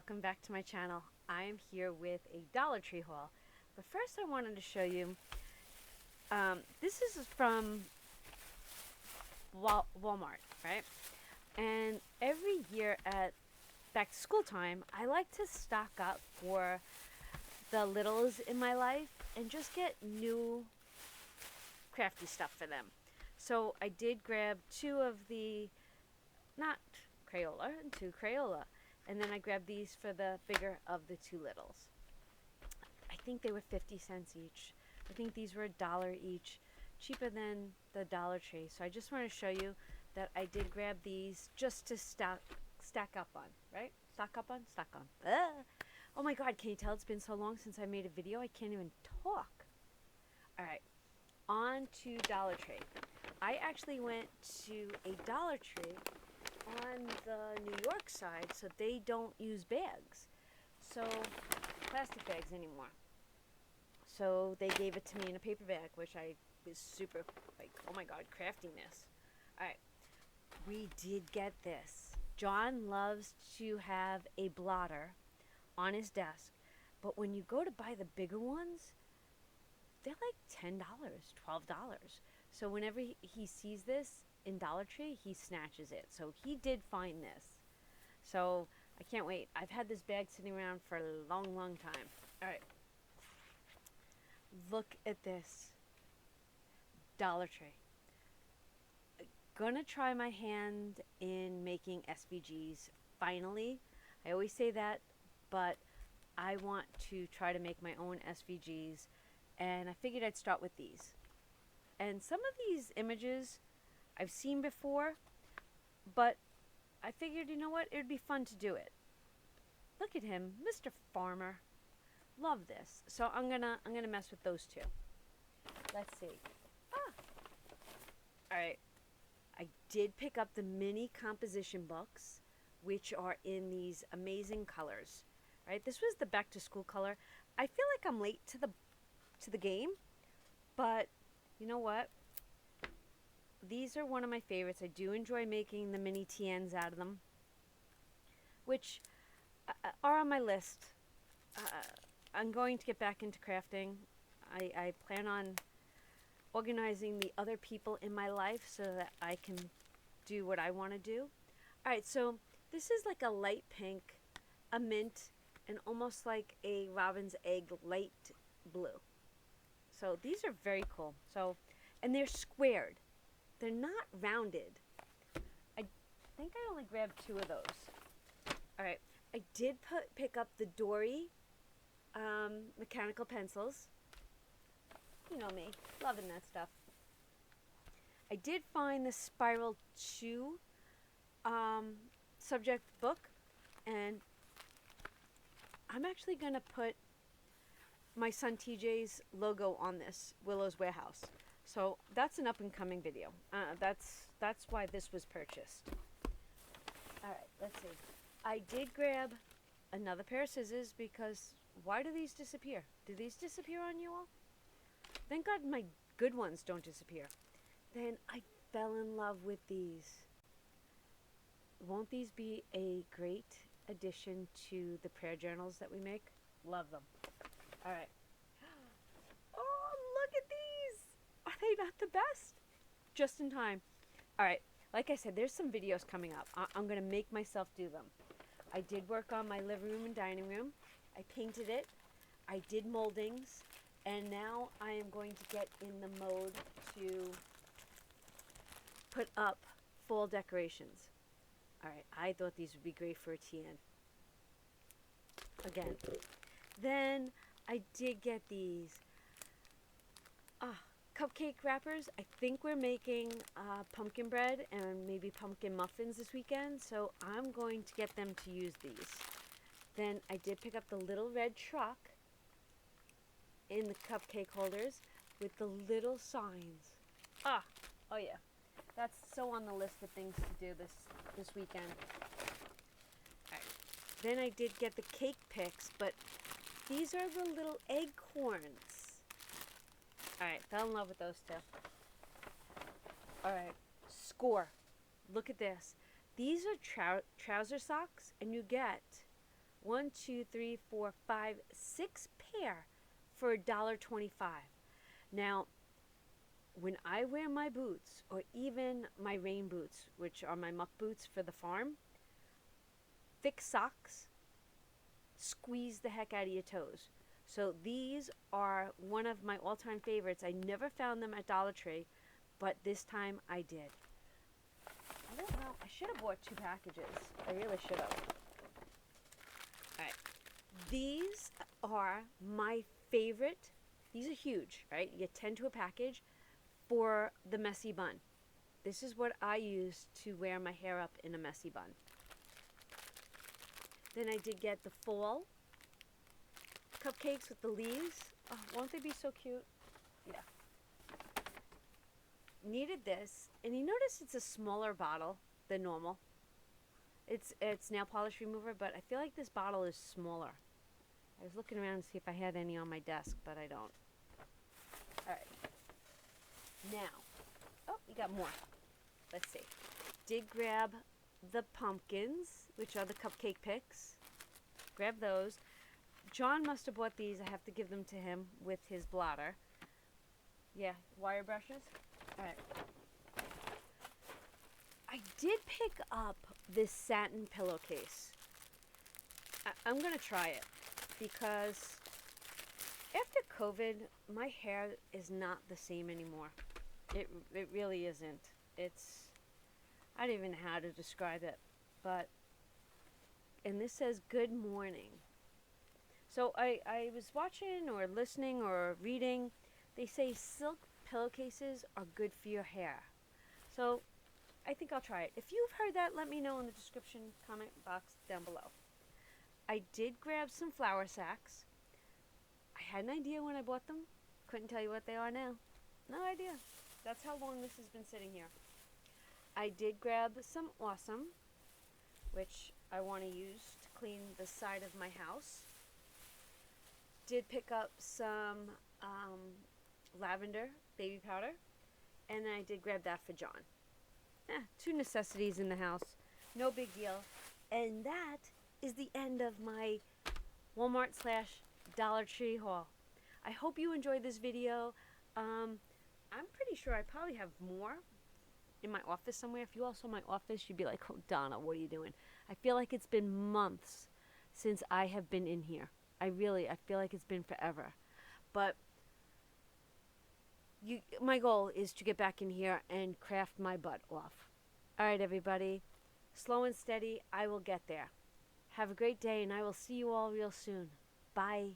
welcome back to my channel. I am here with a Dollar Tree haul. But first I wanted to show you, this is from Walmart, right? And every year at back to school time, I like to stock up for the littles in my life and just get new crafty stuff for them. So I did grab two of the, not Crayola, two Crayola. And then I grabbed these for the bigger of the two littles. I think they were 50 cents each. I think these were $1 each, cheaper than the Dollar Tree. So I just want to show you that I did grab these just to stack up on, right? Stock up on? Stock on. Oh my God, can you tell it's been so long since I made a video? I can't even talk. All right, on to Dollar Tree. I actually went to a Dollar Tree on the New York side, so they don't use bags, so plastic bags anymore. So they gave it to me in a paper bag, which I was super like, oh my God, craftiness. All right, we did get this. John loves to have a blotter on his desk, but when you go to buy the bigger ones, they're like $10, $12. So whenever he sees this in Dollar Tree, he snatches it. So he did find this. So I can't wait. I've had this bag sitting around for a long time. All right. Look at this. Dollar Tree. Gonna try my hand in making SVGs finally. I always say that, but I want to try to make my own SVGs, and I figured I'd start with these. And some of these images I've seen before, but I figured, you know what, it would be fun to do it. Look at him, Mr. Farmer. Love this. So I'm gonna mess with those two. Let's see. All right. I did pick up the mini composition books, which are in these amazing colors. Right? This was the back to school color. I feel like I'm late to the game, but you know what? These are one of my favorites. I do enjoy making the mini TNs out of them, which are on my list. I'm going to get back into crafting. I plan on organizing the other people in my life so that I can do what I want to do. All right, so this is like a light pink, a mint, and almost like a robin's egg light blue. So these are very cool. So, and they're squared. They're not rounded. I think I only grabbed two of those. All right, I did pick up the Dory mechanical pencils. You know me, loving that stuff. I did find the Spiral 2 subject book, and I'm actually going to put my son TJ's logo on this, Willow's Warehouse. So that's an up-and-coming video. That's why this was purchased. All right, let's see. I did grab another pair of scissors because why do these disappear? Do these disappear on you all? Thank God my good ones don't disappear. Then I fell in love with these. Won't these be a great addition to the prayer journals that we make? Love them. All right. Oh, look at these. Are they not the best? Just in time. All right. Like I said, there's some videos coming up. I'm going to make myself do them. I did work on my living room and dining room. I painted it. I did moldings. And now I am going to get in the mode to put up fall decorations. All right. I thought these would be great for a TN. Again. Then I did get these cupcake wrappers. I think we're making pumpkin bread and maybe pumpkin muffins this weekend, so I'm going to get them to use these. Then I did pick up the little red truck in the cupcake holders with the little signs. Oh yeah, that's so on the list of things to do this weekend. All right. Then I did get the cake picks, but these are the little acorns. All right, fell in love with those two. All right, score. Look at this. These are trouser socks, and you get One, two, three, four, five, 6 pair for $1.25. Now, when I wear my boots, or even my rain boots, which are my muck boots for the farm, thick socks squeeze the heck out of your toes. So these are one of my all-time favorites. I never found them at Dollar Tree, but this time I did. I don't know. I should have bought 2 packages. I really should have. All right. These are my favorite. These are huge, right? You get 10 to a package for the messy bun. This is what I use to wear my hair up in a messy bun. Then I did get the fall cupcakes with the leaves. Oh, won't they be so cute? Yeah. Needed this, and you notice it's a smaller bottle than normal. It's nail polish remover, but I feel like this bottle is smaller. I was looking around to see if I had any on my desk, but I don't. All right. Now, oh, we got more. Let's see. Did grab the pumpkins, which are the cupcake picks. Grab those. John must have bought these. I have to give them to him with his blotter. Yeah, wire brushes. All right. I did pick up this satin pillowcase. I'm going to try it because after COVID, my hair is not the same anymore. It really isn't. I don't even know how to describe it, but, and this says good morning. So I was watching or listening or reading, they say silk pillowcases are good for your hair. So I think I'll try it. If you've heard that, let me know in the description comment box down below. I did grab some flour sacks. I had an idea when I bought them. Couldn't tell you what they are now. No idea. That's how long this has been sitting here. I did grab some Awesome, which I want to use to clean the side of my house. Did pick up some lavender baby powder, and then I did grab that for John. 2 necessities in the house. No big deal. And that is the end of my Walmart/Dollar Tree haul. I hope you enjoyed this video. I'm pretty sure I probably have more in my office somewhere. If you all saw my office, you'd be like, oh, Donna, what are you doing? I feel like it's been months since I have been in here. I feel like it's been forever. But my goal is to get back in here and craft my butt off. All right, everybody. Slow and steady, I will get there. Have a great day, and I will see you all real soon. Bye.